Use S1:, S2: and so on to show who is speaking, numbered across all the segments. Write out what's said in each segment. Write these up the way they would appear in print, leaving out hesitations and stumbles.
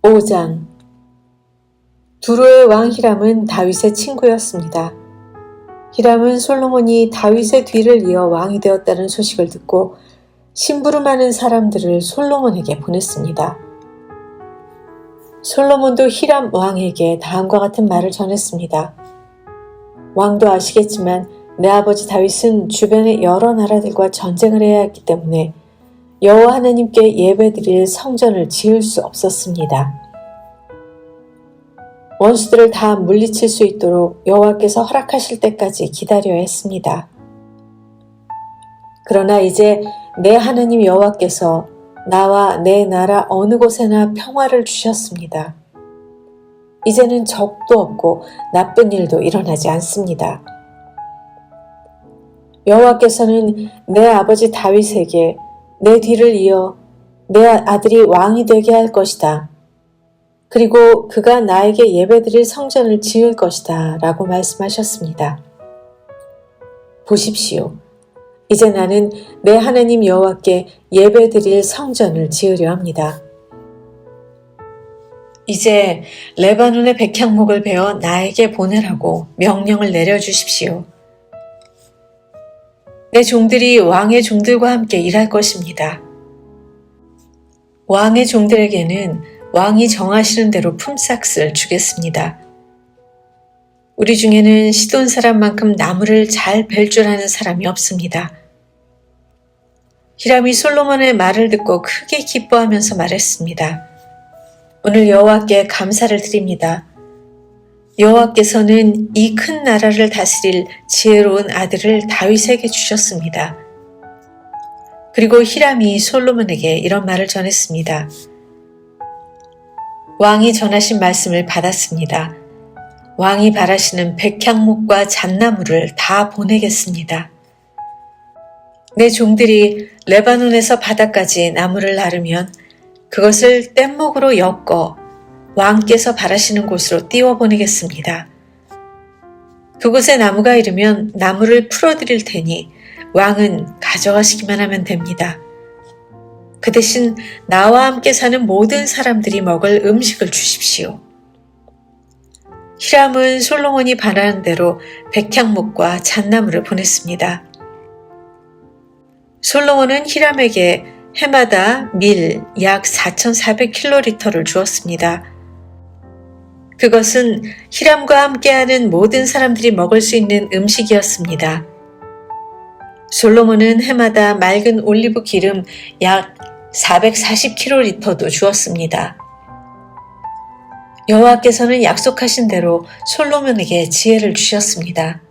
S1: 5장. 두로의 왕 히람은 다윗의 친구였습니다. 히람은 솔로몬이 다윗의 뒤를 이어 왕이 되었다는 소식을 듣고 심부름하는 사람들을 솔로몬에게 보냈습니다. 솔로몬도 히람 왕에게 다음과 같은 말을 전했습니다. 왕도 아시겠지만 내 아버지 다윗은 주변의 여러 나라들과 전쟁을 해야 했기 때문에 여호와 하나님께 예배드릴 성전을 지을 수 없었습니다. 원수들을 다 물리칠 수 있도록 여호와께서 허락하실 때까지 기다려야 했습니다. 그러나 이제 내 하나님 여호와께서 나와 내 나라 어느 곳에나 평화를 주셨습니다. 이제는 적도 없고 나쁜 일도 일어나지 않습니다. 여호와께서는 내 아버지 다윗에게 내 뒤를 이어 내 아들이 왕이 되게 할 것이다. 그리고 그가 나에게 예배드릴 성전을 지을 것이다 라고 말씀하셨습니다. 보십시오. 이제 나는 내 하나님 여호와께 예배드릴 성전을 지으려 합니다. 이제 레바논의 백향목을 베어 나에게 보내라고 명령을 내려주십시오. 내 종들이 왕의 종들과 함께 일할 것입니다. 왕의 종들에게는 왕이 정하시는 대로 품삯을 주겠습니다. 우리 중에는 시돈 사람만큼 나무를 잘 벨 줄 아는 사람이 없습니다. 히람이 솔로몬의 말을 듣고 크게 기뻐하면서 말했습니다. 오늘 여호와께 감사를 드립니다. 여호와께서는 이 큰 나라를 다스릴 지혜로운 아들을 다윗에게 주셨습니다. 그리고 히람이 솔로몬에게 이런 말을 전했습니다. 왕이 전하신 말씀을 받았습니다. 왕이 바라시는 백향목과 잣나무를 다 보내겠습니다. 내 종들이 레바논에서 바다까지 나무를 나르면 그것을 뗏목으로 엮어 왕께서 바라시는 곳으로 띄워보내겠습니다. 그곳에 나무가 이르면 나무를 풀어드릴 테니 왕은 가져가시기만 하면 됩니다. 그 대신 나와 함께 사는 모든 사람들이 먹을 음식을 주십시오. 히람은 솔로몬이 바라는 대로 백향목과 잣나무를 보냈습니다. 솔로몬은 히람에게 해마다 밀 약 4,400킬로리터를 주었습니다. 그것은 히람과 함께하는 모든 사람들이 먹을 수 있는 음식이었습니다. 솔로몬은 해마다 맑은 올리브 기름 약 440킬로리터도 주었습니다. 여호와께서는 약속하신 대로 솔로몬에게 지혜를 주셨습니다.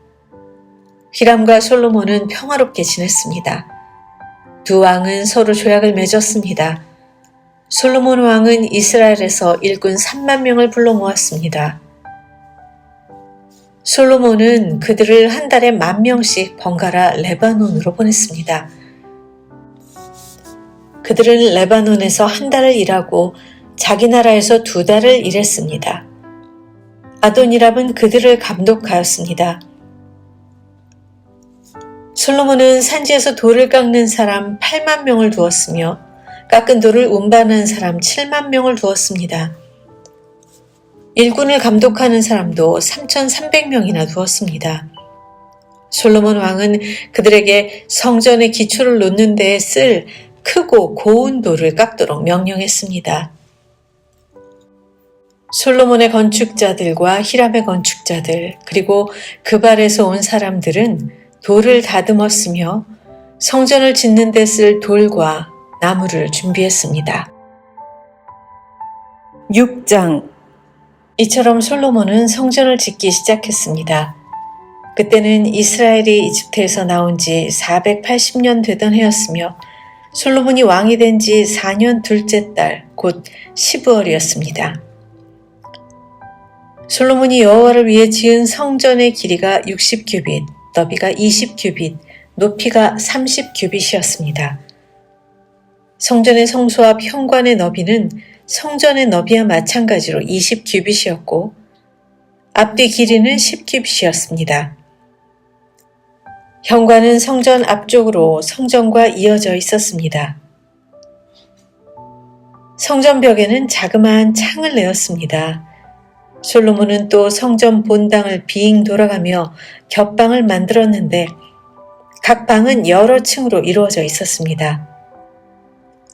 S1: 히람과 솔로몬은 평화롭게 지냈습니다. 두 왕은 서로 조약을 맺었습니다. 솔로몬 왕은 이스라엘에서 일꾼 3만 명을 불러 모았습니다. 솔로몬은 그들을 한 달에 10,000명씩 번갈아 레바논으로 보냈습니다. 그들은 레바논에서 한 달을 일하고 자기 나라에서 2달을 일했습니다. 아도니람은 그들을 감독하였습니다. 솔로몬은 산지에서 돌을 깎는 사람 8만 명을 두었으며 깎은 돌을 운반하는 사람 7만 명을 두었습니다. 일꾼을 감독하는 사람도 3,300명이나 두었습니다. 솔로몬 왕은 그들에게 성전의 기초를 놓는 데에 쓸 크고 고운 돌을 깎도록 명령했습니다. 솔로몬의 건축자들과 히람의 건축자들 그리고 그발에서 온 사람들은 돌을 다듬었으며 성전을 짓는 데 쓸 돌과 나무를 준비했습니다. 6장. 이처럼 솔로몬은 성전을 짓기 시작했습니다. 그때는 이스라엘이 이집트에서 나온 지 480년 되던 해였으며 솔로몬이 왕이 된 지 4년 둘째 달 곧 12월이었습니다. 솔로몬이 여호와를 위해 지은 성전의 길이가 60규빗, 너비가 20규빗, 높이가 30규빗이었습니다. 성전의 성소 앞 현관의 너비는 성전의 너비와 마찬가지로 20규빗이었고 앞뒤 길이는 10규빗이었습니다. 현관은 성전 앞쪽으로 성전과 이어져 있었습니다. 성전 벽에는 자그마한 창을 내었습니다. 솔로몬은 또 성전 본당을 빙 돌아가며 겹방을 만들었는데 각 방은 여러 층으로 이루어져 있었습니다.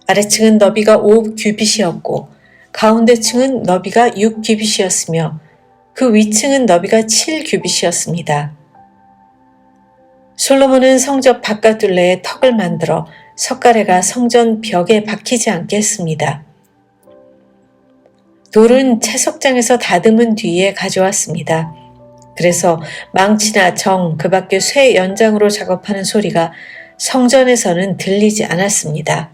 S1: 아래층은 너비가 5규빗이었고 가운데 층은 너비가 6규빗이었으며 그 위층은 너비가 7규빗이었습니다. 솔로몬은 성전 바깥둘레에 턱을 만들어 석가래가 성전 벽에 박히지 않게 했습니다. 돌은 채석장에서 다듬은 뒤에 가져왔습니다. 그래서 망치나 정, 그 밖에 쇠 연장으로 작업하는 소리가 성전에서는 들리지 않았습니다.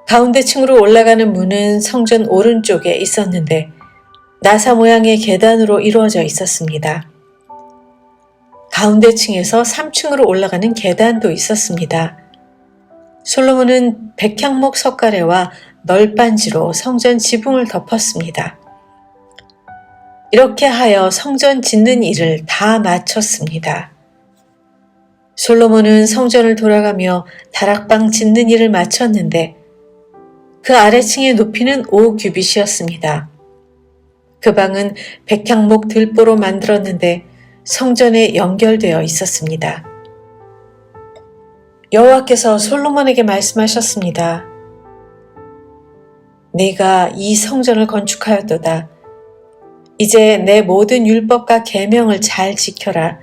S1: 가운데 층으로 올라가는 문은 성전 오른쪽에 있었는데 나사 모양의 계단으로 이루어져 있었습니다. 가운데 층에서 3층으로 올라가는 계단도 있었습니다. 솔로몬은 백향목 석가래와 널빤지로 성전 지붕을 덮었습니다. 이렇게 하여 성전 짓는 일을 다 마쳤습니다. 솔로몬은 성전을 돌아가며 다락방 짓는 일을 마쳤는데 그 아래층의 높이는 5규빗이었습니다. 그 방은 백향목 들보로 만들었는데 성전에 연결되어 있었습니다. 여호와께서 솔로몬에게 말씀하셨습니다. 네가 이 성전을 건축하였도다. 이제 내 모든 율법과 계명을 잘 지켜라.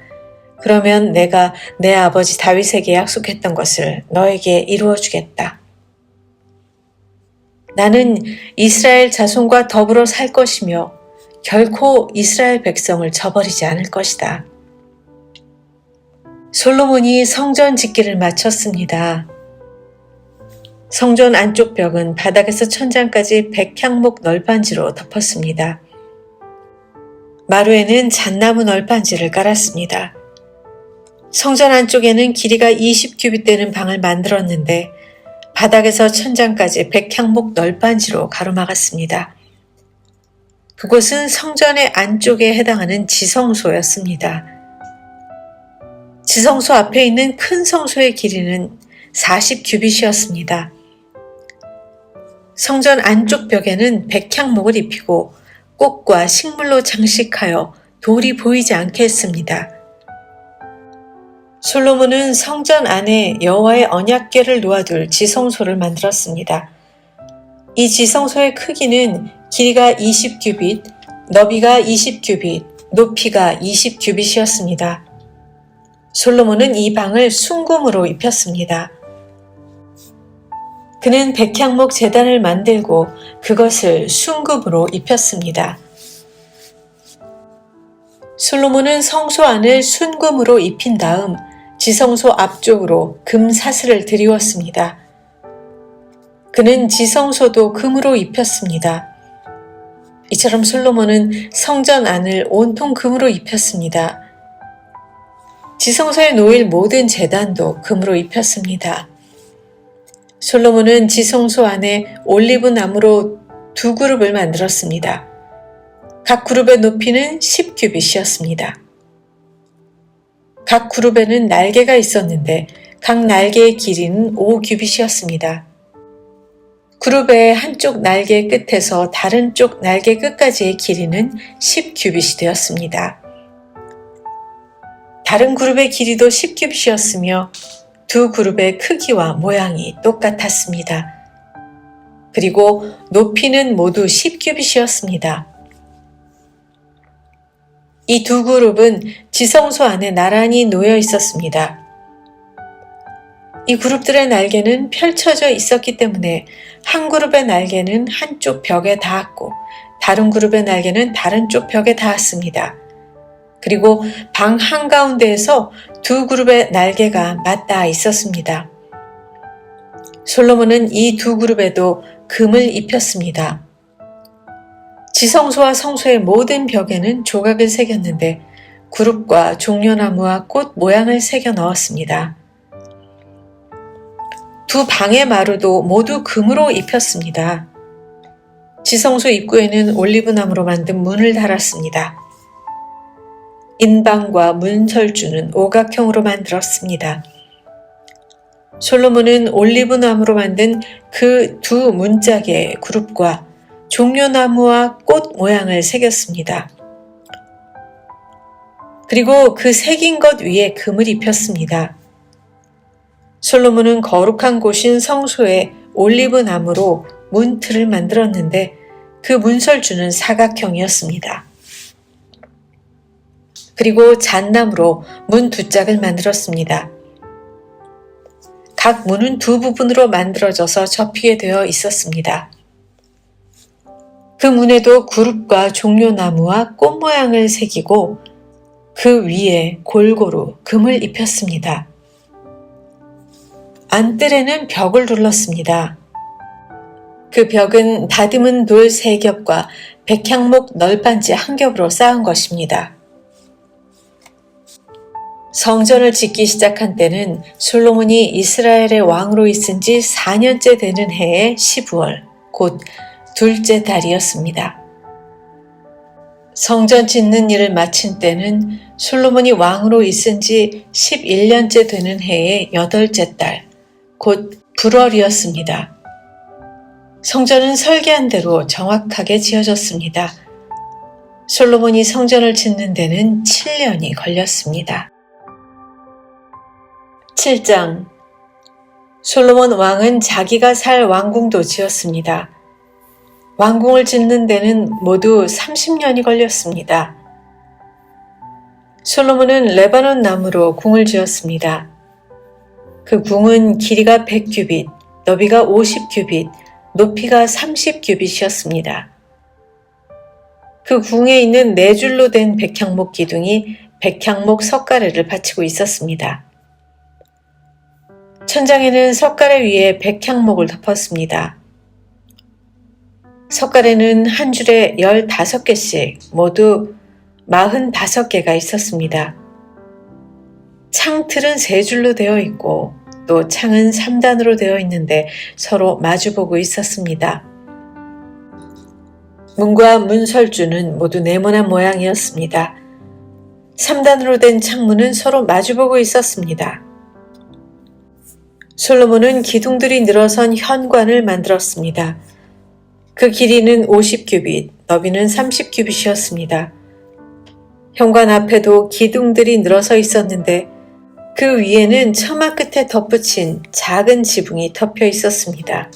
S1: 그러면 내가 내 아버지 다윗에게 약속했던 것을 너에게 이루어 주겠다. 나는 이스라엘 자손과 더불어 살 것이며 결코 이스라엘 백성을 저버리지 않을 것이다. 솔로몬이 성전 짓기를 마쳤습니다. 성전 안쪽 벽은 바닥에서 천장까지 백향목 널빤지로 덮었습니다. 마루에는 잣나무 널빤지를 깔았습니다. 성전 안쪽에는 길이가 20규빗 되는 방을 만들었는데 바닥에서 천장까지 백향목 널빤지로 가로막았습니다. 그곳은 성전의 안쪽에 해당하는 지성소였습니다. 지성소 앞에 있는 큰 성소의 길이는 40규빗이었습니다. 성전 안쪽 벽에는 백향목을 입히고 꽃과 식물로 장식하여 돌이 보이지 않게 했습니다. 솔로몬은 성전 안에 여호와의 언약궤를 놓아둘 지성소를 만들었습니다. 이 지성소의 크기는 길이가 20규빗, 너비가 20규빗, 높이가 20규빗이었습니다. 솔로몬은 이 방을 순금으로 입혔습니다. 그는 백향목 제단을 만들고 그것을 순금으로 입혔습니다. 솔로몬은 성소 안을 순금으로 입힌 다음 지성소 앞쪽으로 금 사슬을 들이웠습니다. 그는 지성소도 금으로 입혔습니다. 이처럼 솔로몬은 성전 안을 온통 금으로 입혔습니다. 지성소에 놓일 모든 제단도 금으로 입혔습니다. 솔로몬은 지성소 안에 올리브 나무로 2그룹을 만들었습니다. 각 그룹의 높이는 10규빗이었습니다. 각 그룹에는 날개가 있었는데 각 날개의 길이는 5규빗이었습니다. 그룹의 한쪽 날개 끝에서 다른 쪽 날개 끝까지의 길이는 10규빗이 되었습니다. 다른 그룹의 길이도 10규빗이었으며 두 그룹의 크기와 모양이 똑같았습니다. 그리고 높이는 모두 10규빗이었습니다. 이 두 그룹은 지성소 안에 나란히 놓여 있었습니다. 이 그룹들의 날개는 펼쳐져 있었기 때문에 한 그룹의 날개는 한쪽 벽에 닿았고 다른 그룹의 날개는 다른 쪽 벽에 닿았습니다. 그리고 방 한가운데에서 두 그룹의 날개가 맞닿아 있었습니다. 솔로몬은 이 두 그룹에도 금을 입혔습니다. 지성소와 성소의 모든 벽에는 조각을 새겼는데 그룹과 종려나무와 꽃 모양을 새겨 넣었습니다. 두 방의 마루도 모두 금으로 입혔습니다. 지성소 입구에는 올리브나무로 만든 문을 달았습니다. 인방과 문설주는 오각형으로 만들었습니다. 솔로몬은 올리브나무로 만든 그 두 문짝의 그룹과 종려나무와 꽃 모양을 새겼습니다. 그리고 그 새긴 것 위에 금을 입혔습니다. 솔로몬은 거룩한 곳인 성소에 올리브나무로 문틀을 만들었는데 그 문설주는 사각형이었습니다. 그리고 잣나무로 문 두 짝을 만들었습니다. 각 문은 두 부분으로 만들어져서 접히게 되어 있었습니다. 그 문에도 그룹과 종려나무와 꽃 모양을 새기고 그 위에 골고루 금을 입혔습니다. 안뜰에는 벽을 둘렀습니다. 그 벽은 다듬은 돌 3겹과 백향목 널빤지 1겹으로 쌓은 것입니다. 성전을 짓기 시작한 때는 솔로몬이 이스라엘의 왕으로 있은 지 4년째 되는 해의 12월, 곧 둘째 달이었습니다. 성전 짓는 일을 마친 때는 솔로몬이 왕으로 있은 지 11년째 되는 해의 8째 달, 곧 불월이었습니다. 성전은 설계한 대로 정확하게 지어졌습니다. 솔로몬이 성전을 짓는 데는 7년이 걸렸습니다. 7장. 솔로몬 왕은 자기가 살 왕궁도 지었습니다. 왕궁을 짓는 데는 모두 30년이 걸렸습니다. 솔로몬은 레바논 나무로 궁을 지었습니다. 그 궁은 길이가 100규빗, 너비가 50규빗, 높이가 30규빗이었습니다. 그 궁에 있는 4줄로 된 백향목 기둥이 백향목 석가래를 받치고 있었습니다. 천장에는 석가래 위에 백향목을 덮었습니다. 석가래는 한 줄에 15개씩 모두 45개가 있었습니다. 창틀은 3줄로 되어 있고 또 창은 3단으로 되어 있는데 서로 마주보고 있었습니다. 문과 문설주는 모두 네모난 모양이었습니다. 3단으로 된 창문은 서로 마주보고 있었습니다. 솔로몬은 기둥들이 늘어선 현관을 만들었습니다. 그 길이는 50규빗, 너비는 30규빗이었습니다. 현관 앞에도 기둥들이 늘어서 있었는데 그 위에는 처마 끝에 덧붙인 작은 지붕이 덮여 있었습니다.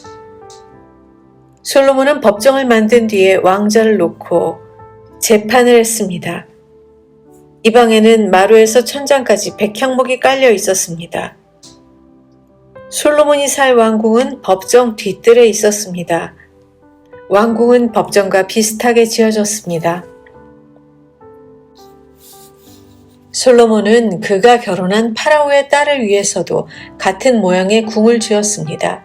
S1: 솔로몬은 법정을 만든 뒤에 왕자를 놓고 재판을 했습니다. 이 방에는 마루에서 천장까지 백향목이 깔려 있었습니다. 솔로몬이 살 왕궁은 법정 뒤뜰에 있었습니다. 왕궁은 법정과 비슷하게 지어졌습니다. 솔로몬은 그가 결혼한 파라오의 딸을 위해서도 같은 모양의 궁을 지었습니다.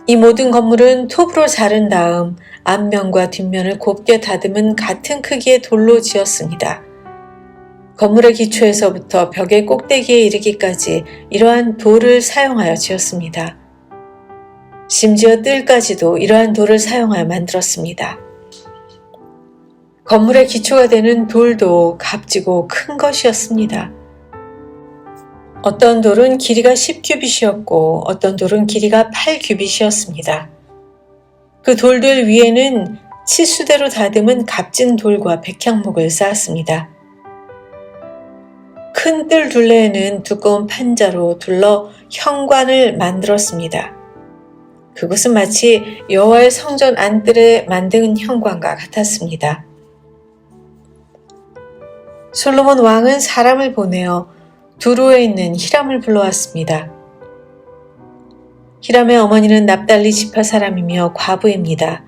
S1: 이 모든 건물은 톱으로 자른 다음 앞면과 뒷면을 곱게 다듬은 같은 크기의 돌로 지었습니다. 건물의 기초에서부터 벽의 꼭대기에 이르기까지 이러한 돌을 사용하여 지었습니다. 심지어 뜰까지도 이러한 돌을 사용하여 만들었습니다. 건물의 기초가 되는 돌도 값지고 큰 것이었습니다. 어떤 돌은 길이가 10규빗이었고 어떤 돌은 길이가 8규빗이었습니다. 그 돌들 위에는 치수대로 다듬은 값진 돌과 백향목을 쌓았습니다. 큰 뜰 둘레에는 두꺼운 판자로 둘러 현관을 만들었습니다. 그곳은 마치 여호와의 성전 안뜰에 만든 현관과 같았습니다. 솔로몬 왕은 사람을 보내어 두로에 있는 히람을 불러왔습니다. 히람의 어머니는 납달리 지파 사람이며 과부입니다.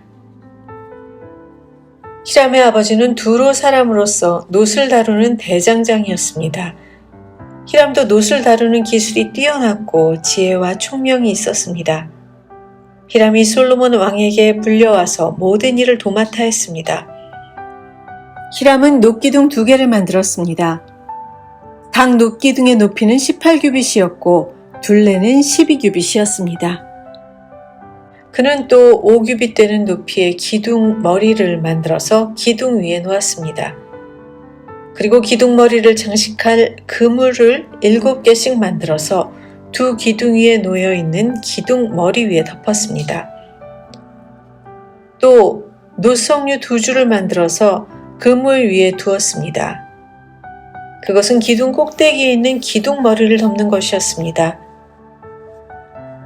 S1: 히람의 아버지는 두로 사람으로서 놋을 다루는 대장장이었습니다. 히람도 놋을 다루는 기술이 뛰어났고 지혜와 총명이 있었습니다. 히람이 솔로몬 왕에게 불려와서 모든 일을 도맡아 했습니다. 히람은 놋기둥 2개를 만들었습니다. 각 놋기둥의 높이는 18규빗이었고 둘레는 12규빗이었습니다. 그는 또 5규빗 되는 높이의 기둥 머리를 만들어서 기둥 위에 놓았습니다. 그리고 기둥 머리를 장식할 그물을 7개씩 만들어서 두 기둥 위에 놓여 있는 기둥 머리 위에 덮었습니다. 또 노석류 2줄을 만들어서 그물 위에 두었습니다. 그것은 기둥 꼭대기에 있는 기둥 머리를 덮는 것이었습니다.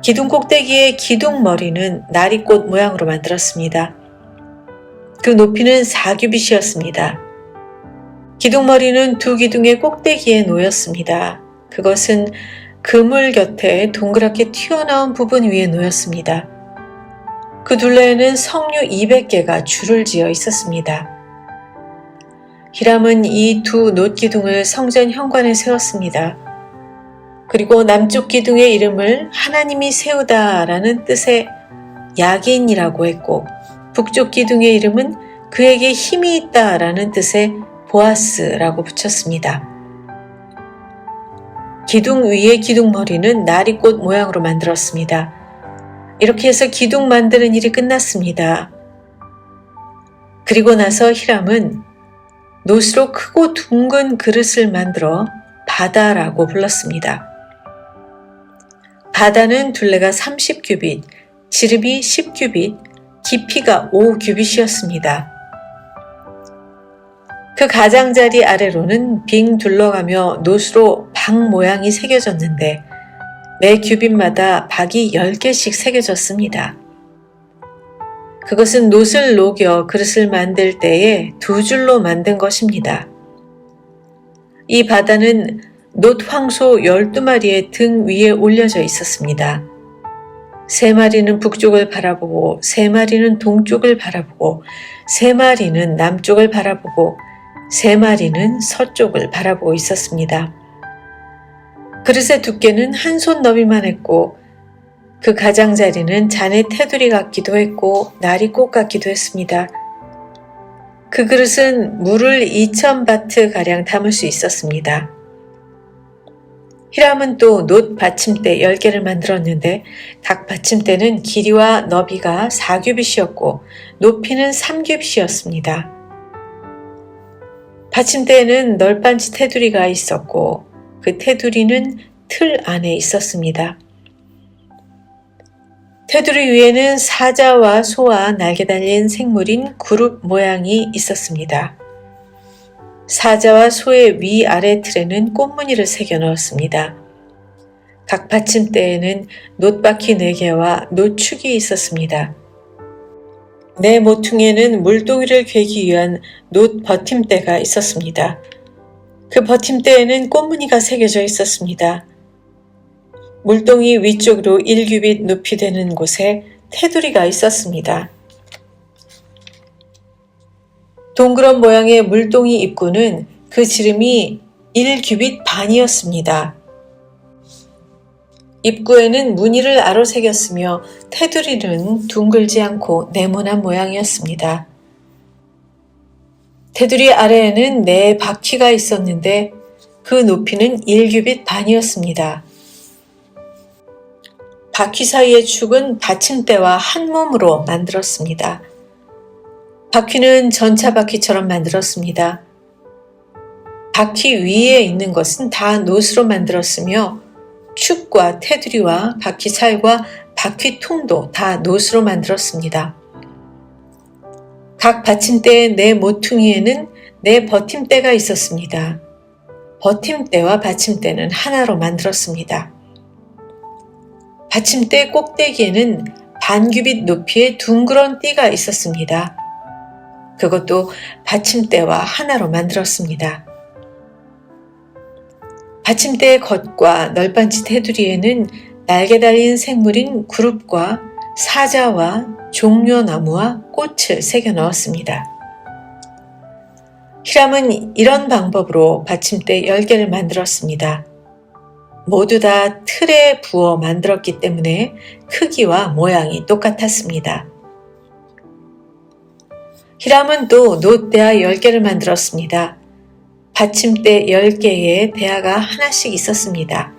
S1: 기둥 꼭대기의 기둥 머리는 나리꽃 모양으로 만들었습니다. 그 높이는 4규빗이었습니다. 기둥 머리는 두 기둥의 꼭대기에 놓였습니다. 그것은 그물 곁에 동그랗게 튀어나온 부분 위에 놓였습니다. 그 둘레에는 석류 200개가 줄을 지어 있었습니다. 히람은 이 두 놋기둥을 성전 현관에 세웠습니다. 그리고 남쪽 기둥의 이름을 하나님이 세우다라는 뜻의 야긴이라고 했고, 북쪽 기둥의 이름은 그에게 힘이 있다라는 뜻의 보아스라고 붙였습니다. 기둥 위의 기둥 머리는 나리꽃 모양으로 만들었습니다. 이렇게 해서 기둥 만드는 일이 끝났습니다. 그리고 나서 히람은 놋으로 크고 둥근 그릇을 만들어 바다라고 불렀습니다. 바다는 둘레가 30규빗, 지름이 10규빗, 깊이가 5규빗이었습니다. 그 가장자리 아래로는 빙 둘러가며 놋으로 박 모양이 새겨졌는데 매 규빗마다 박이 10개씩 새겨졌습니다. 그것은 놋을 녹여 그릇을 만들 때에 2줄로 만든 것입니다. 이 바다는 놋 황소 12마리의 등 위에 올려져 있었습니다. 3마리는 북쪽을 바라보고 3마리는 동쪽을 바라보고 3마리는 남쪽을 바라보고 3마리는 서쪽을 바라보고 있었습니다. 그릇의 두께는 한 손 너비만 했고 그 가장자리는 잔의 테두리 같기도 했고 나리꽃 같기도 했습니다. 그 그릇은 물을 2000바트가량 담을 수 있었습니다. 히람은 또 놋 받침대 10개를 만들었는데 각 받침대는 길이와 너비가 4규빗이었고 높이는 3규빗이었습니다. 받침대에는 널빤지 테두리가 있었고 그 테두리는 틀 안에 있었습니다. 테두리 위에는 사자와 소와 날개 달린 생물인 구룹 모양이 있었습니다. 사자와 소의 위아래 틀에는 꽃무늬를 새겨 넣었습니다. 각 받침대에는 놋바퀴 4개와 놋축이 있었습니다. 네 모퉁이에는 물동이를 괴기 위한 놋 버팀대가 있었습니다. 그 버팀대에는 꽃무늬가 새겨져 있었습니다. 물동이 위쪽으로 1규빗 높이 되는 곳에 테두리가 있었습니다. 동그란 모양의 물동이 입구는 그 지름이 1규빗 반이었습니다. 입구에는 무늬를 아로 새겼으며 테두리는 둥글지 않고 네모난 모양이었습니다. 테두리 아래에는 4바퀴가 있었는데 그 높이는 1규빗 반이었습니다. 바퀴 사이의 축은 받침대와 한 몸으로 만들었습니다. 바퀴는 전차 바퀴처럼 만들었습니다. 바퀴 위에 있는 것은 다 놋으로 만들었으며 축과 테두리와 바퀴 살과 바퀴 통도 다 놋으로 만들었습니다. 각 받침대의 4 모퉁이에는 4 버팀대가 있었습니다. 버팀대와 받침대는 하나로 만들었습니다. 받침대 꼭대기에는 반규빗 높이의 둥그런 띠가 있었습니다. 그것도 받침대와 하나로 만들었습니다. 받침대의 겉과 널빤지 테두리에는 날개 달린 생물인 구룹과 사자와 종려나무와 꽃을 새겨 넣었습니다. 히람은 이런 방법으로 받침대 10개를 만들었습니다. 모두 다 틀에 부어 만들었기 때문에 크기와 모양이 똑같았습니다. 히람은 또 놋대야 10개를 만들었습니다. 받침대 10개의 대야가 하나씩 있었습니다.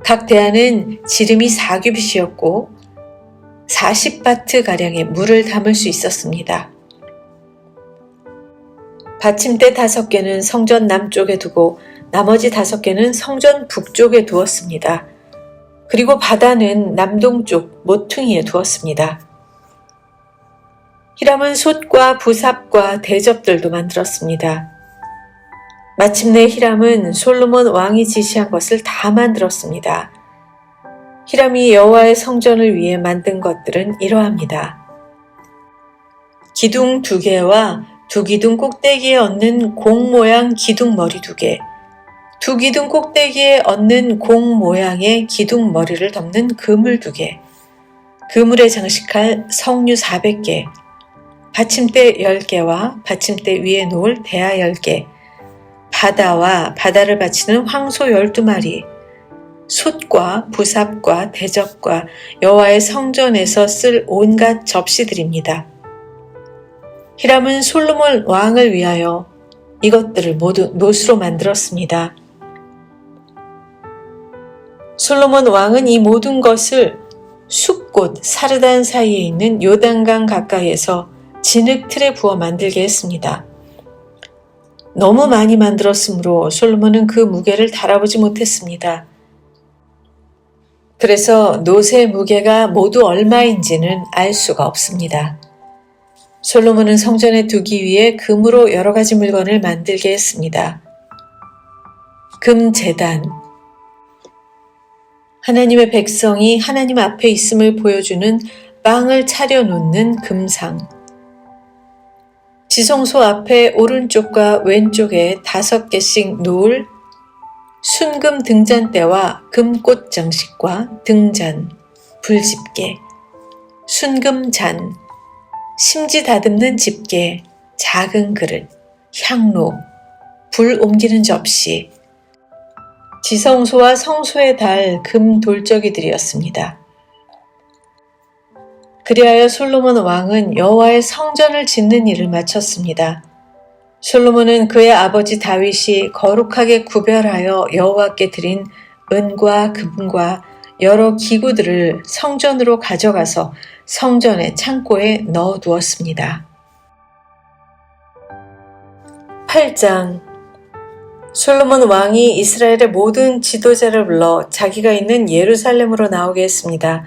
S1: 각 대야는 지름이 4규빗이었고 40바트가량의 물을 담을 수 있었습니다. 받침대 5개는 성전 남쪽에 두고 나머지 5개는 성전 북쪽에 두었습니다. 그리고 바다는 남동쪽 모퉁이에 두었습니다. 히람은 솥과 부삽과 대접들도 만들었습니다. 마침내 히람은 솔로몬 왕이 지시한 것을 다 만들었습니다. 히람이 여호와의 성전을 위해 만든 것들은 이러합니다. 기둥 2개와 두 기둥 꼭대기에 얹는 공 모양 기둥 머리 2개, 두 기둥 꼭대기에 얹는 공 모양의 기둥 머리를 덮는 그물 2개, 그물에 장식할 석류 400개, 받침대 10개와 받침대 위에 놓을 대야 10개, 바다와 바다를 받치는 황소 12마리, 솥과 부삽과 대접과 여호와의 성전에서 쓸 온갖 접시들입니다. 히람은 솔로몬 왕을 위하여 이것들을 모두 노수로 만들었습니다. 솔로몬 왕은 이 모든 것을 숲곳 사르단 사이에 있는 요단강 가까이에서 진흙틀에 부어 만들게 했습니다. 너무 많이 만들었으므로 솔로몬은 그 무게를 달아보지 못했습니다. 그래서 놋의 무게가 모두 얼마인지는 알 수가 없습니다. 솔로몬은 성전에 두기 위해 금으로 여러 가지 물건을 만들게 했습니다. 금제단, 하나님의 백성이 하나님 앞에 있음을 보여주는 빵을 차려놓는 금상, 지성소 앞에 오른쪽과 왼쪽에 5개씩 놓을 순금 등잔대와 금꽃 장식과 등잔, 불집게, 순금잔, 심지 다듬는 집게, 작은 그릇, 향로, 불 옮기는 접시, 지성소와 성소에 달 금 돌적이들이었습니다. 그리하여 솔로몬 왕은 여호와의 성전을 짓는 일을 마쳤습니다. 솔로몬은 그의 아버지 다윗이 거룩하게 구별하여 여호와께 드린 은과 금과 여러 기구들을 성전으로 가져가서 성전의 창고에 넣어두었습니다. 8장. 솔로몬 왕이 이스라엘의 모든 지도자를 불러 자기가 있는 예루살렘으로 나오게 했습니다.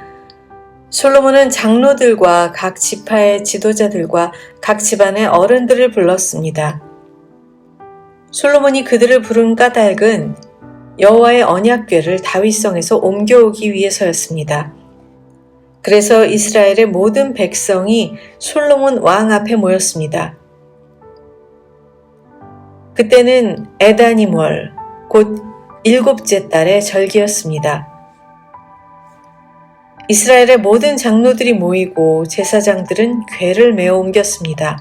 S1: 솔로몬은 장로들과 각 지파의 지도자들과 각 집안의 어른들을 불렀습니다. 솔로몬이 그들을 부른 까닭은 여호와의 언약궤를 다윗성에서 옮겨오기 위해서였습니다. 그래서 이스라엘의 모든 백성이 솔로몬 왕 앞에 모였습니다. 그때는 에다니몰, 곧 7째 달의 절기였습니다. 이스라엘의 모든 장로들이 모이고 제사장들은 궤를 메어 옮겼습니다.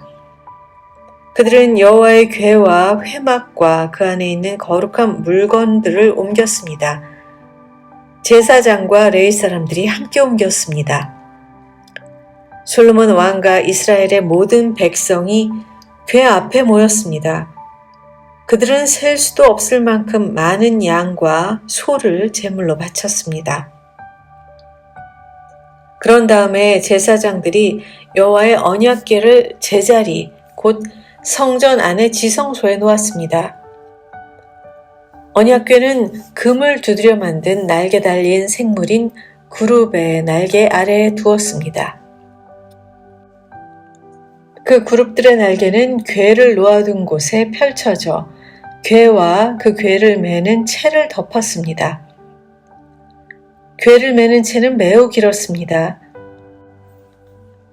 S1: 그들은 여호와의 궤와 회막과 그 안에 있는 거룩한 물건들을 옮겼습니다. 제사장과 레위 사람들이 함께 옮겼습니다. 솔로몬 왕과 이스라엘의 모든 백성이 궤 앞에 모였습니다. 그들은 셀 수도 없을 만큼 많은 양과 소를 제물로 바쳤습니다. 그런 다음에 제사장들이 여호와의 언약궤를 제자리, 곧 성전 안의 지성소에 놓았습니다. 언약궤는 금을 두드려 만든 날개 달린 생물인 그룹의 날개 아래에 두었습니다. 그 그룹들의 날개는 궤를 놓아둔 곳에 펼쳐져 궤와 그 궤를 매는 채를 덮었습니다. 궤를 매는 채는 매우 길었습니다.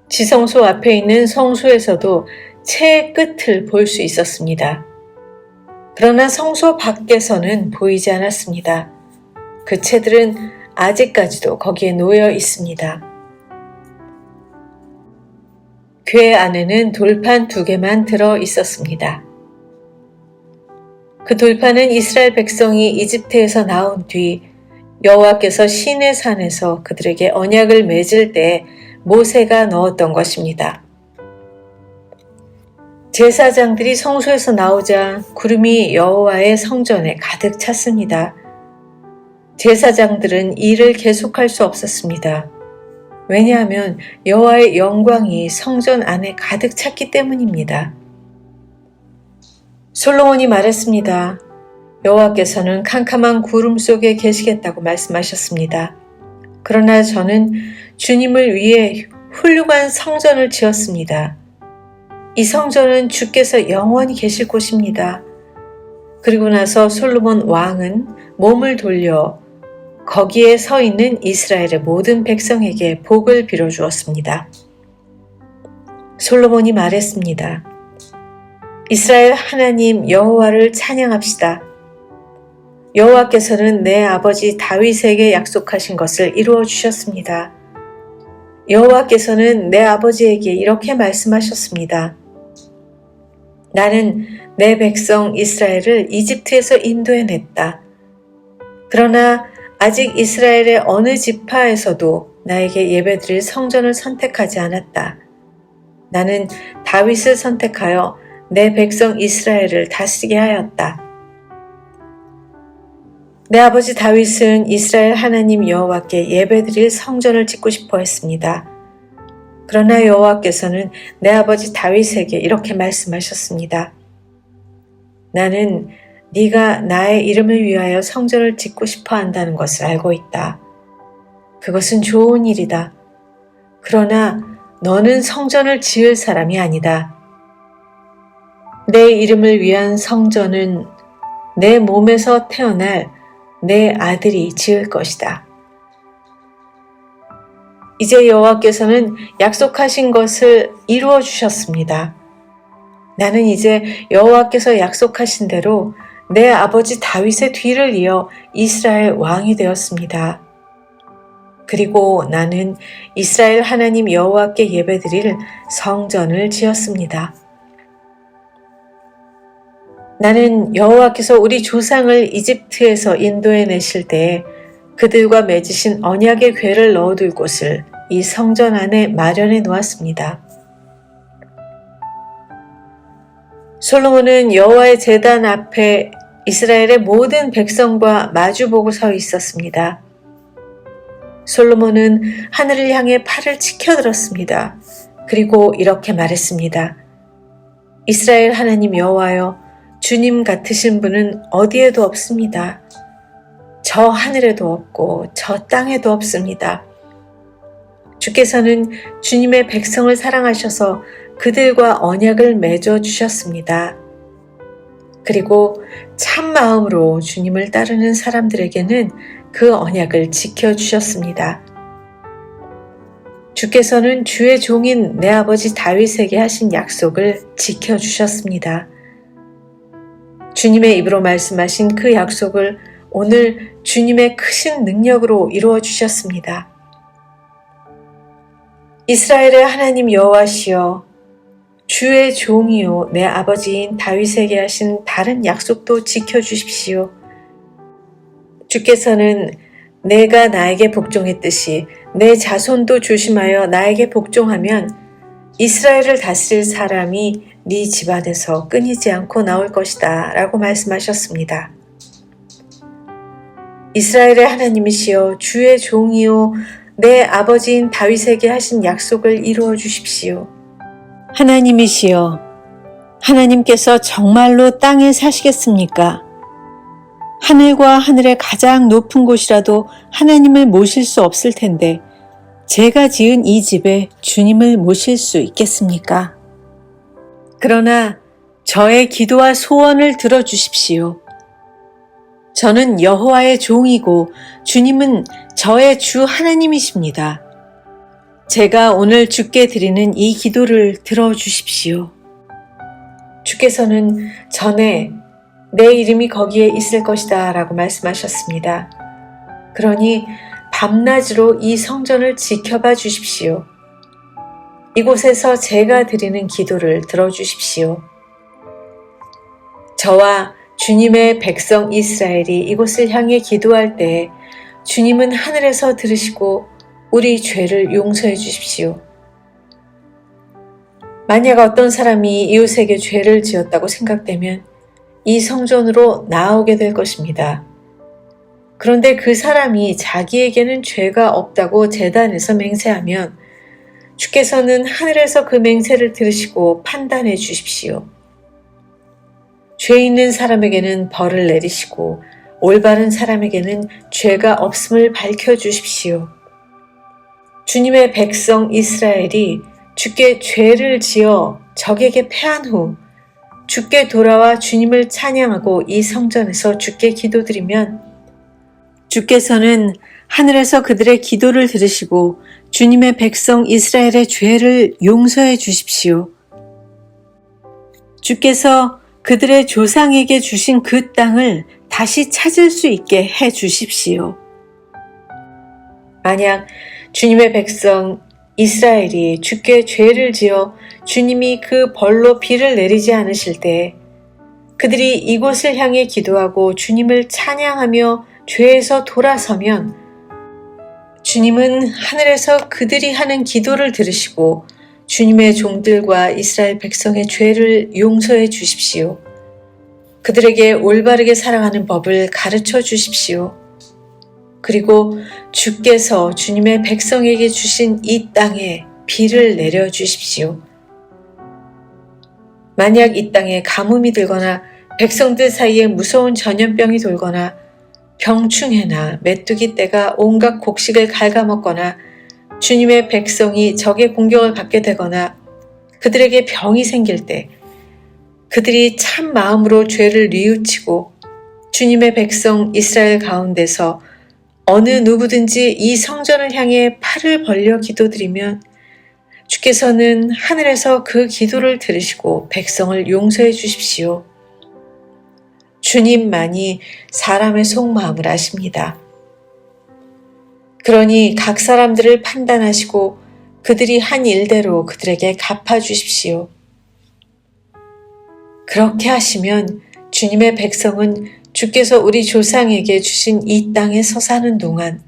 S1: 지성소 앞에 있는 성소에서도 채의 끝을 볼 수 있었습니다. 그러나 성소 밖에서는 보이지 않았습니다. 그 채들은 아직까지도 거기에 놓여 있습니다. 궤 안에는 돌판 2개만 들어 있었습니다. 그 돌판은 이스라엘 백성이 이집트에서 나온 뒤 여호와께서 시내 산에서 그들에게 언약을 맺을 때 모세가 넣었던 것입니다. 제사장들이 성소에서 나오자 구름이 여호와의 성전에 가득 찼습니다. 제사장들은 일을 계속할 수 없었습니다. 왜냐하면 여호와의 영광이 성전 안에 가득 찼기 때문입니다. 솔로몬이 말했습니다. 여호와께서는 캄캄한 구름 속에 계시겠다고 말씀하셨습니다. 그러나 저는 주님을 위해 훌륭한 성전을 지었습니다. 이 성전은 주께서 영원히 계실 곳입니다. 그리고 나서 솔로몬 왕은 몸을 돌려 거기에 서 있는 이스라엘의 모든 백성에게 복을 빌어주었습니다. 솔로몬이 말했습니다. 이스라엘 하나님 여호와를 찬양합시다. 여호와께서는 내 아버지 다윗에게 약속하신 것을 이루어 주셨습니다. 여호와께서는 내 아버지에게 이렇게 말씀하셨습니다. 나는 내 백성 이스라엘을 이집트에서 인도해냈다. 그러나 아직 이스라엘의 어느 지파에서도 나에게 예배드릴 성전을 선택하지 않았다. 나는 다윗을 선택하여 내 백성 이스라엘을 다스리게 하였다. 내 아버지 다윗은 이스라엘 하나님 여호와께 예배드릴 성전을 짓고 싶어 했습니다. 그러나 여호와께서는 내 아버지 다윗에게 이렇게 말씀하셨습니다. 나는 네가 나의 이름을 위하여 성전을 짓고 싶어 한다는 것을 알고 있다. 그것은 좋은 일이다. 그러나 너는 성전을 지을 사람이 아니다. 내 이름을 위한 성전은 내 몸에서 태어날 내 아들이 지을 것이다. 이제 여호와께서는 약속하신 것을 이루어 주셨습니다. 나는 이제 여호와께서 약속하신 대로 내 아버지 다윗의 뒤를 이어 이스라엘 왕이 되었습니다. 그리고 나는 이스라엘 하나님 여호와께 예배드릴 성전을 지었습니다. 나는 여호와께서 우리 조상을 이집트에서 인도해 내실 때에 그들과 맺으신 언약의 궤를 넣어둘 곳을 이 성전 안에 마련해 놓았습니다. 솔로몬은 여호와의 제단 앞에 이스라엘의 모든 백성과 마주보고 서 있었습니다. 솔로몬은 하늘을 향해 팔을 치켜들었습니다. 그리고 이렇게 말했습니다. 이스라엘 하나님 여호와여, 주님 같으신 분은 어디에도 없습니다. 저 하늘에도 없고 저 땅에도 없습니다. 주께서는 주님의 백성을 사랑하셔서 그들과 언약을 맺어 주셨습니다. 그리고 참 마음으로 주님을 따르는 사람들에게는 그 언약을 지켜주셨습니다. 주께서는 주의 종인 내 아버지 다윗에게 하신 약속을 지켜주셨습니다. 주님의 입으로 말씀하신 그 약속을 오늘 주님의 크신 능력으로 이루어 주셨습니다. 이스라엘의 하나님 여호와시여, 주의 종이요 내 아버지인 다윗에게 하신 다른 약속도 지켜주십시오. 주께서는 내가 나에게 복종했듯이 내 자손도 조심하여 나에게 복종하면 이스라엘을 다스릴 사람이 네 집안에서 끊이지 않고 나올 것이다 라고 말씀하셨습니다. 이스라엘의 하나님이시여, 주의 종이요 내 아버지인 다윗에게 하신 약속을 이루어 주십시오. 하나님이시여, 하나님께서 정말로 땅에 사시겠습니까? 하늘과 하늘의 가장 높은 곳이라도 하나님을 모실 수 없을 텐데 제가 지은 이 집에 주님을 모실 수 있겠습니까? 그러나 저의 기도와 소원을 들어주십시오. 저는 여호와의 종이고 주님은 저의 주 하나님이십니다. 제가 오늘 주께 드리는 이 기도를 들어주십시오. 주께서는 전에 내 이름이 거기에 있을 것이다 라고 말씀하셨습니다. 그러니 밤낮으로 이 성전을 지켜봐 주십시오. 이곳에서 제가 드리는 기도를 들어주십시오. 저와 주님의 백성 이스라엘이 이곳을 향해 기도할 때 주님은 하늘에서 들으시고 우리 죄를 용서해 주십시오. 만약 어떤 사람이 이웃에게 죄를 지었다고 생각되면 이 성전으로 나오게 될 것입니다. 그런데 그 사람이 자기에게는 죄가 없다고 제단에서 맹세하면 주께서는 하늘에서 그 맹세를 들으시고 판단해 주십시오. 죄 있는 사람에게는 벌을 내리시고 올바른 사람에게는 죄가 없음을 밝혀 주십시오. 주님의 백성 이스라엘이 주께 죄를 지어 적에게 패한 후 주께 돌아와 주님을 찬양하고 이 성전에서 주께 기도드리면 주께서는 하늘에서 그들의 기도를 들으시고 주님의 백성 이스라엘의 죄를 용서해 주십시오. 주께서 그들의 조상에게 주신 그 땅을 다시 찾을 수 있게 해 주십시오. 만약 주님의 백성 이스라엘이 주께 죄를 지어 주님이 그 벌로 비를 내리지 않으실 때 그들이 이곳을 향해 기도하고 주님을 찬양하며 죄에서 돌아서면 주님은 하늘에서 그들이 하는 기도를 들으시고 주님의 종들과 이스라엘 백성의 죄를 용서해 주십시오. 그들에게 올바르게 살아가는 법을 가르쳐 주십시오. 그리고 주께서 주님의 백성에게 주신 이 땅에 비를 내려 주십시오. 만약 이 땅에 가뭄이 들거나 백성들 사이에 무서운 전염병이 돌거나 병충해나 메뚜기 떼가 온갖 곡식을 갉아먹거나 주님의 백성이 적의 공격을 받게 되거나 그들에게 병이 생길 때 그들이 참 마음으로 죄를 뉘우치고 주님의 백성 이스라엘 가운데서 어느 누구든지 이 성전을 향해 팔을 벌려 기도드리면 주께서는 하늘에서 그 기도를 들으시고 백성을 용서해 주십시오. 주님만이 사람의 속마음을 아십니다. 그러니 각 사람들을 판단하시고 그들이 한 일대로 그들에게 갚아주십시오. 그렇게 하시면 주님의 백성은 주께서 우리 조상에게 주신 이 땅에 서 사는 동안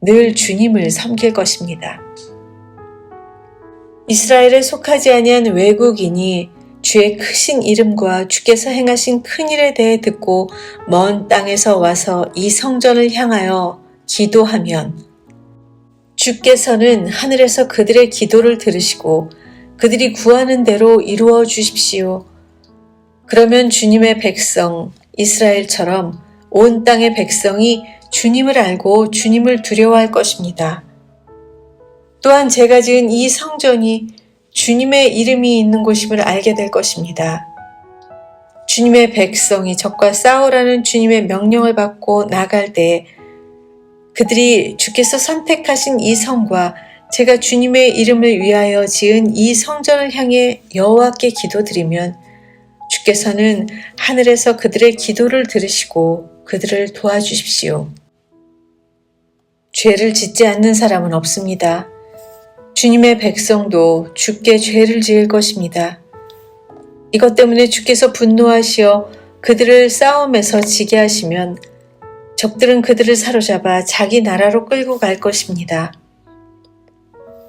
S1: 늘 주님을 섬길 것입니다. 이스라엘에 속하지 아니한 외국인이 주의 크신 이름과 주께서 행하신 큰 일에 대해 듣고 먼 땅에서 와서 이 성전을 향하여 기도하면 주께서는 하늘에서 그들의 기도를 들으시고 그들이 구하는 대로 이루어 주십시오. 그러면 주님의 백성 이스라엘처럼 온 땅의 백성이 주님을 알고 주님을 두려워할 것입니다. 또한 제가 지은 이 성전이 주님의 이름이 있는 곳임을 알게 될 것입니다. 주님의 백성이 적과 싸우라는 주님의 명령을 받고 나갈 때에 그들이 주께서 선택하신 이 성과 제가 주님의 이름을 위하여 지은 이 성전을 향해 여호와께 기도드리면 주께서는 하늘에서 그들의 기도를 들으시고 그들을 도와주십시오. 죄를 짓지 않는 사람은 없습니다. 주님의 백성도 주께 죄를 지을 것입니다. 이것 때문에 주께서 분노하시어 그들을 싸움에서 지게 하시면 적들은 그들을 사로잡아 자기 나라로 끌고 갈 것입니다.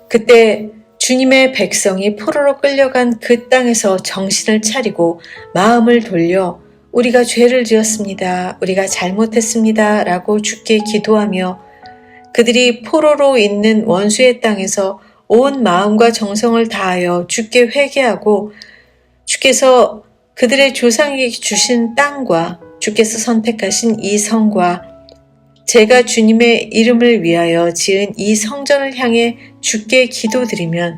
S1: 그때 주님의 백성이 포로로 끌려간 그 땅에서 정신을 차리고 마음을 돌려 우리가 죄를 지었습니다. 우리가 잘못했습니다. 라고 주께 기도하며 그들이 포로로 있는 원수의 땅에서 온 마음과 정성을 다하여 주께 회개하고 주께서 그들의 조상에게 주신 땅과 주께서 선택하신 이 성과 제가 주님의 이름을 위하여 지은 이 성전을 향해 주께 기도드리면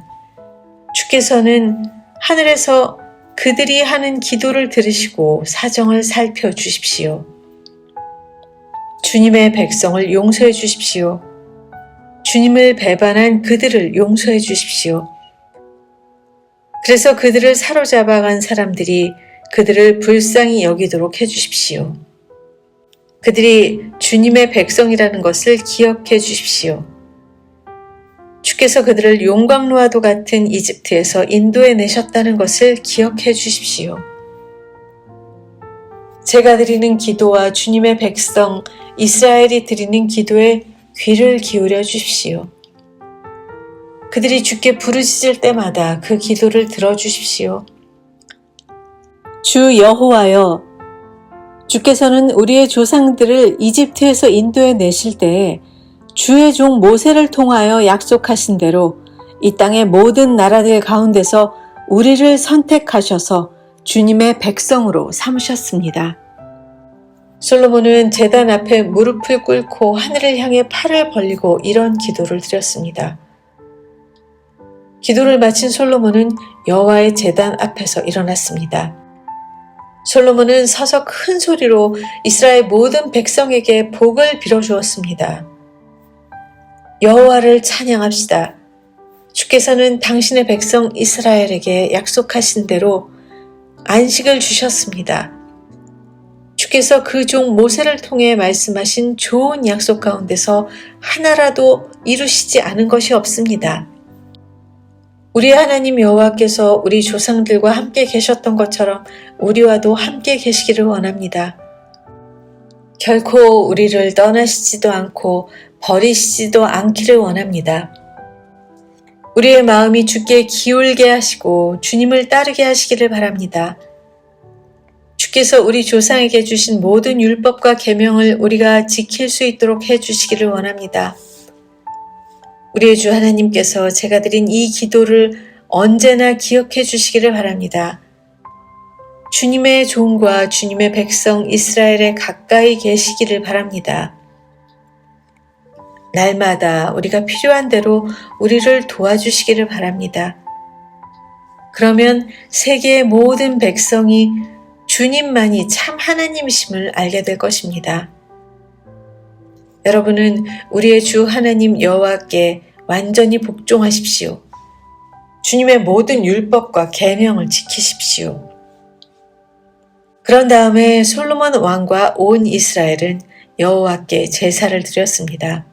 S1: 주께서는 하늘에서 그들이 하는 기도를 들으시고 사정을 살펴주십시오. 주님의 백성을 용서해 주십시오. 주님을 배반한 그들을 용서해 주십시오. 그래서 그들을 사로잡아간 사람들이 그들을 불쌍히 여기도록 해주십시오. 그들이 주님의 백성이라는 것을 기억해 주십시오. 주께서 그들을 용광로와도 같은 이집트에서 인도해 내셨다는 것을 기억해 주십시오. 제가 드리는 기도와 주님의 백성 이스라엘이 드리는 기도에 귀를 기울여 주십시오. 그들이 주께 부르짖을 때마다 그 기도를 들어주십시오. 주 여호와여, 주께서는 우리의 조상들을 이집트에서 인도해 내실 때에 주의 종 모세를 통하여 약속하신 대로 이 땅의 모든 나라들 가운데서 우리를 선택하셔서 주님의 백성으로 삼으셨습니다. 솔로몬은 제단 앞에 무릎을 꿇고 하늘을 향해 팔을 벌리고 이런 기도를 드렸습니다. 기도를 마친 솔로몬은 여호와의 제단 앞에서 일어났습니다. 솔로몬은 서서 큰 소리로 이스라엘 모든 백성에게 복을 빌어주었습니다. 여호와를 찬양합시다. 주께서는 당신의 백성 이스라엘에게 약속하신 대로 안식을 주셨습니다. 주께서 그 종 모세를 통해 말씀하신 좋은 약속 가운데서 하나라도 이루시지 않은 것이 없습니다. 우리 하나님 여호와께서 우리 조상들과 함께 계셨던 것처럼 우리와도 함께 계시기를 원합니다. 결코 우리를 떠나시지도 않고 버리시지도 않기를 원합니다. 우리의 마음이 주께 기울게 하시고 주님을 따르게 하시기를 바랍니다. 주께서 우리 조상에게 주신 모든 율법과 계명을 우리가 지킬 수 있도록 해주시기를 원합니다. 우리의 주 하나님께서 제가 드린 이 기도를 언제나 기억해 주시기를 바랍니다. 주님의 종과 주님의 백성 이스라엘에 가까이 계시기를 바랍니다. 날마다 우리가 필요한 대로 우리를 도와주시기를 바랍니다. 그러면 세계의 모든 백성이 주님만이 참 하나님이심을 알게 될 것입니다. 여러분은 우리의 주 하나님 여호와께 완전히 복종하십시오. 주님의 모든 율법과 계명을 지키십시오. 그런 다음에 솔로몬 왕과 온 이스라엘은 여호와께 제사를 드렸습니다.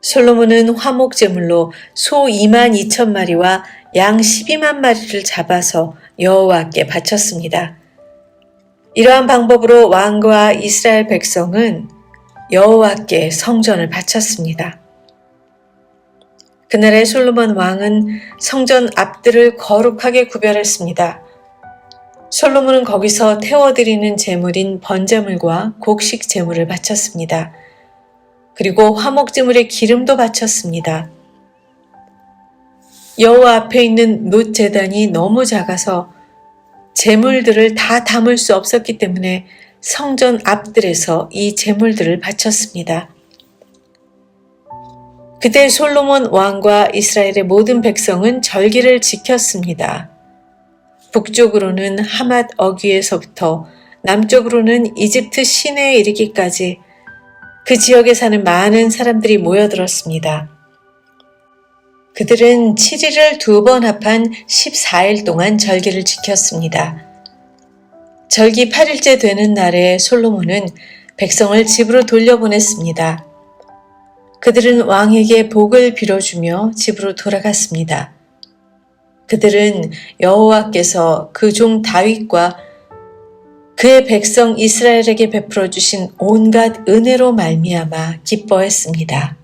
S1: 솔로몬은 화목 제물로 소 22,000마리와 양 12만 마리를 잡아서 여호와께 바쳤습니다. 이러한 방법으로 왕과 이스라엘 백성은 여호와께 성전을 바쳤습니다. 그날의 솔로몬 왕은 성전 앞들을 거룩하게 구별했습니다. 솔로몬은 거기서 태워드리는 제물인 번제물과 곡식 제물을 바쳤습니다. 그리고 화목제물의 기름도 바쳤습니다. 여호와 앞에 있는 놋 제단이 너무 작아서 제물들을 다 담을 수 없었기 때문에 성전 앞들에서 이 제물들을 바쳤습니다. 그때 솔로몬 왕과 이스라엘의 모든 백성은 절기를 지켰습니다. 북쪽으로는 하맛 어귀에서부터 남쪽으로는 이집트 시내에 이르기까지 그 지역에 사는 많은 사람들이 모여들었습니다. 그들은 7일을 2번 합한 14일 동안 절기를 지켰습니다. 절기 8일째 되는 날에 솔로몬은 백성을 집으로 돌려보냈습니다. 그들은 왕에게 복을 빌어주며 집으로 돌아갔습니다. 그들은 여호와께서 그 종 다윗과 그의 백성 이스라엘에게 베풀어 주신 온갖 은혜로 말미암아 기뻐했습니다.